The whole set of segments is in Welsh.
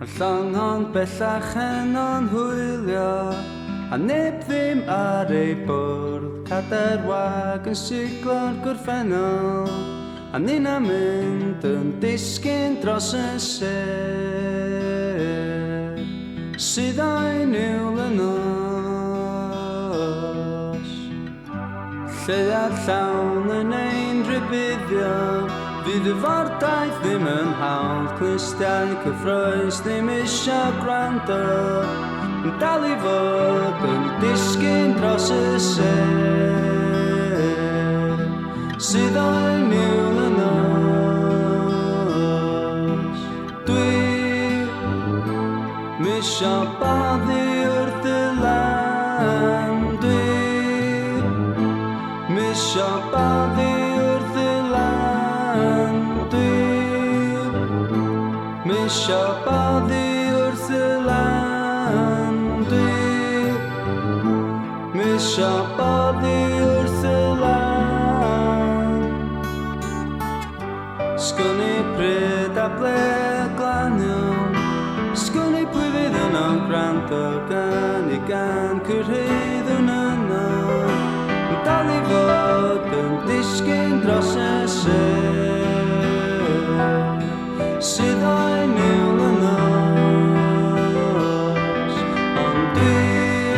Llongon bellach yn o'n hwylio a neb ddim ar ei bwrdd Cader wag yn siglo'r gorffennol a ni'n mynd yn disgyn dros y sêr sydd o'i niwl yn nos Lleuad llawn yn ein rybuddio Fydd y fordaeth ddim yn hawl Clustiau cyffroes ddim isio gwrando Yn dal I fod yn disgyn dros y sêr Sydd o'i niwl yn nos Dwi misio boddi wrth y lan Dwi misio boddi wrth y lan Misio boddi wrth y lan Dwi Misio boddi wrth y lan Sgwni pryd a ble glanion Sgwni pwy fydd yno gwrando gan I gan cyrhydd yn yno Dal I fod yn disgyn dros y sêr Sydd o'i niwl yn nos Ond dwi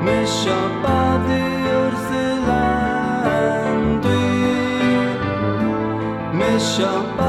misio boddi wrth y lan Dwi misio boddi